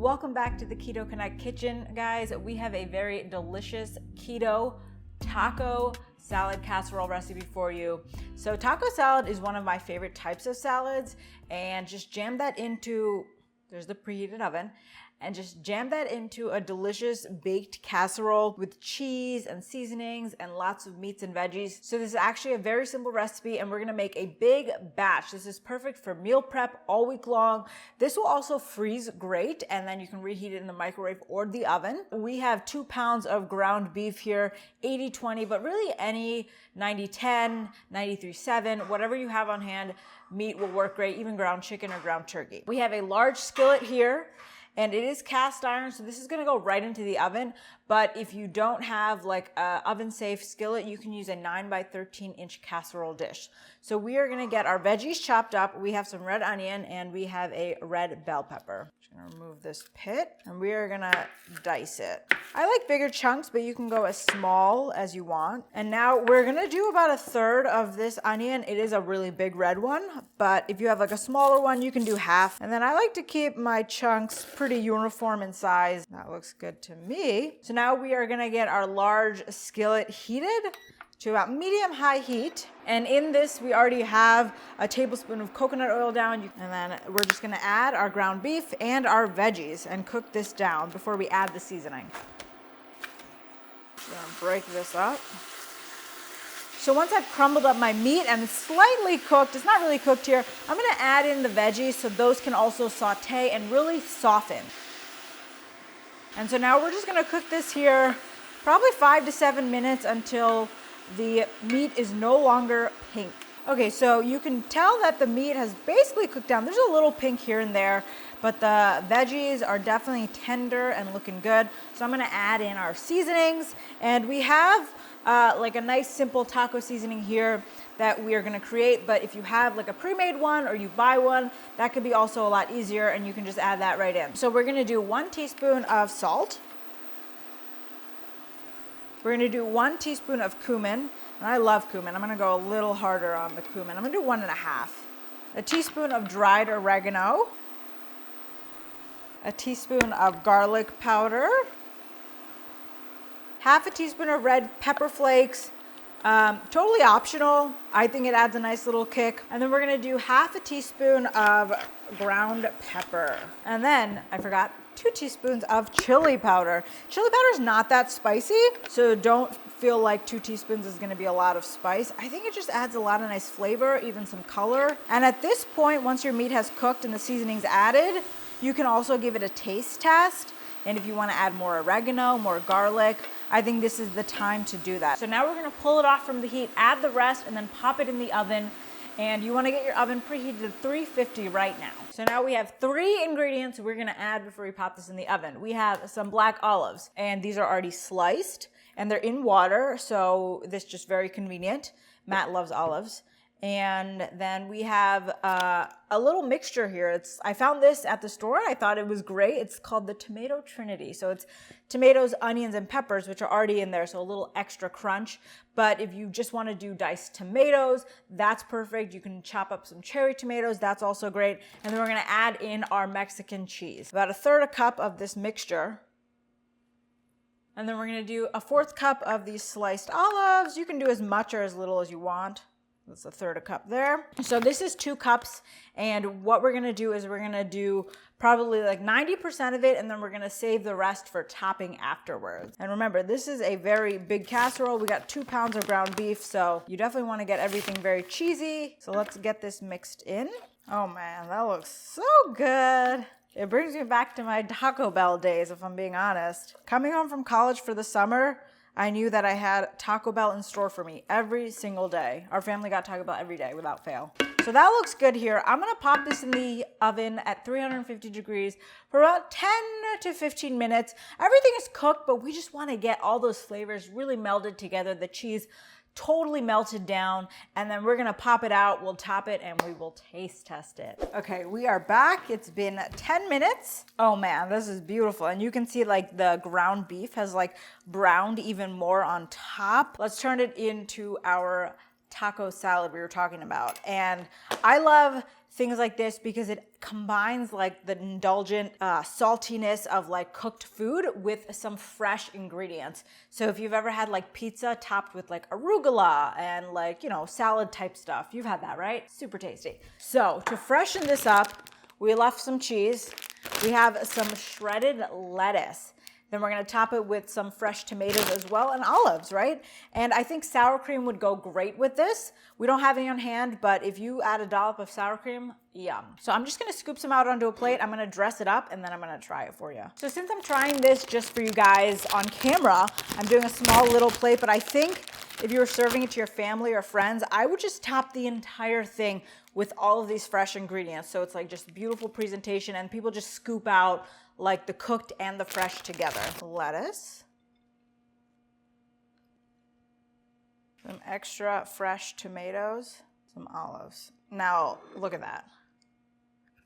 Welcome back to the Keto Connect kitchen, guys. We have a very delicious keto taco salad casserole recipe for you. So taco salad is one of my favorite types of salads, and just jam that into, there's the preheated oven, and just jam that into a delicious baked casserole with cheese and seasonings and lots of meats and veggies. So this is actually a very simple recipe, and we're gonna make a big batch. This is perfect for meal prep all week long. This will also freeze great, and then you can reheat it in the microwave or the oven. We have 2 pounds of ground beef here, 80-20, but really any 90-10, 93-7, whatever you have on hand, meat will work great, even ground chicken or ground turkey. We have a large skillet here, and it is cast iron, so this is gonna go right into the oven. But if you don't have like a oven safe skillet, you can use a 9x13-inch casserole dish. So we are gonna get our veggies chopped up. We have some red onion and we have a red bell pepper. Just gonna remove this pit and we are gonna dice it. I like bigger chunks, but you can go as small as you want. And now we're gonna do about 1/3 of this onion. It is a really big red one, but if you have like a smaller one, you can do half. And then I like to keep my chunks pretty uniform in size. That looks good to me. So now we are gonna get our large skillet heated to about medium-high heat. And in this, we already have a tablespoon of coconut oil down. And then we're just gonna add our ground beef and our veggies and cook this down before we add the seasoning. I'm gonna break this up. So once I've crumbled up my meat and it's slightly cooked, it's not really cooked here, I'm gonna add in the veggies so those can also saute and really soften. And so now we're just gonna cook this here probably 5 to 7 minutes until the meat is no longer pink. Okay, so you can tell that the meat has basically cooked down. There's a little pink here and there, but the veggies are definitely tender and looking good. So I'm gonna add in our seasonings, and we have like a nice simple taco seasoning here that we are gonna create, but if you have like a pre-made one or you buy one, that could be also a lot easier, and you can just add that right in. So we're gonna do 1 teaspoon of salt. We're gonna do 1 teaspoon of cumin, and I love cumin. I'm gonna go a little harder on the cumin. I'm gonna do 1.5. A teaspoon of dried oregano. A teaspoon of garlic powder. Half a teaspoon of red pepper flakes. Totally optional. I think it adds a nice little kick. And then we're gonna do half a teaspoon of ground pepper. And then, I forgot, 2 teaspoons of chili powder. Chili powder is not that spicy, so don't feel like 2 teaspoons is gonna be a lot of spice. I think it just adds a lot of nice flavor, even some color. And at this point, once your meat has cooked and the seasoning's added, you can also give it a taste test. And if you wanna add more oregano, more garlic, I think this is the time to do that. So now we're gonna pull it off from the heat, add the rest, and then pop it in the oven. And you wanna get your oven preheated to 350 right now. So now we have 3 ingredients we're gonna add before we pop this in the oven. We have some black olives, and these are already sliced, and they're in water, so this is just very convenient. Matt loves olives. And then we have a little mixture here. I found this at the store. I thought it was great. It's called the Tomato Trinity. So it's tomatoes, onions, and peppers, which are already in there, so a little extra crunch. But if you just want to do diced tomatoes, that's perfect. You can chop up some cherry tomatoes. That's also great. And then we're going to add in our Mexican cheese. About 1/3 cup of this mixture. And then we're going to do 1/4 cup of these sliced olives. You can do as much or as little as you want. That's 1/3 cup there. So this is 2 cups, and what we're gonna do is we're gonna do probably like 90% of it, and then we're gonna save the rest for topping afterwards. And remember, this is a very big casserole. We got 2 pounds of ground beef, so you definitely wanna get everything very cheesy. So let's get this mixed in. Oh man, that looks so good. It brings me back to my Taco Bell days, if I'm being honest. Coming home from college for the summer, I knew that I had Taco Bell in store for me every single day. Our family got Taco Bell every day without fail. So that looks good here. I'm gonna pop this in the oven at 350 degrees for about 10 to 15 minutes. Everything is cooked, but we just wanna get all those flavors really melded together. The cheese totally melted down, and then we're gonna pop it out, we'll top it, and we will taste test it. Okay, we are back. It's been 10 minutes. Oh man, this is beautiful. And you can see like the ground beef has like browned even more on top. Let's turn it into our taco salad we were talking about. And I love things like this because it combines like the indulgent saltiness of like cooked food with some fresh ingredients. So if you've ever had like pizza topped with like arugula and like, you know, salad type stuff, you've had that, right? Super tasty. So to freshen this up, we left some cheese. We have some shredded lettuce. Then we're gonna top it with some fresh tomatoes as well and olives, right? And I think sour cream would go great with this. We don't have any on hand, but if you add a dollop of sour cream, yum. So I'm just gonna scoop some out onto a plate. I'm gonna dress it up and then I'm gonna try it for you. So since I'm trying this just for you guys on camera, I'm doing a small little plate, but I think if you were serving it to your family or friends, I would just top the entire thing with all of these fresh ingredients. So it's like just beautiful presentation and people just scoop out like the cooked and the fresh together. Lettuce. Some extra fresh tomatoes, some olives. Now, look at that.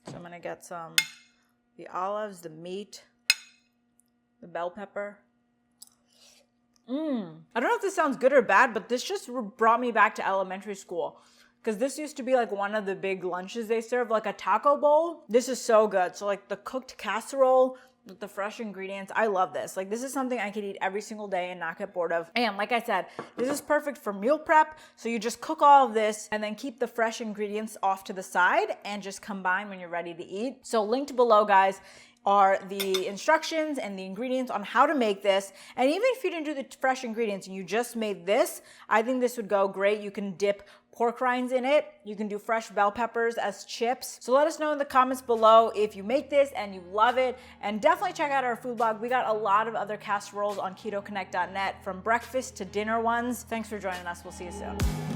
So I'm gonna get the olives, the meat, the bell pepper. I don't know if this sounds good or bad, but this just brought me back to elementary school. Because this used to be like one of the big lunches they serve, like a taco bowl. This is so good. So like the cooked casserole with the fresh ingredients, I love this. Like this is something I could eat every single day and not get bored of. And like I said, this is perfect for meal prep. So you just cook all of this and then keep the fresh ingredients off to the side and just combine when you're ready to eat. So linked below, guys, are the instructions and the ingredients on how to make this. And even if you didn't do the fresh ingredients and you just made this, I think this would go great. You can dip pork rinds in it. You can do fresh bell peppers as chips. So let us know in the comments below if you make this and you love it. And definitely check out our food blog. We got a lot of other casseroles on ketoconnect.net, from breakfast to dinner ones. Thanks for joining us. We'll see you soon.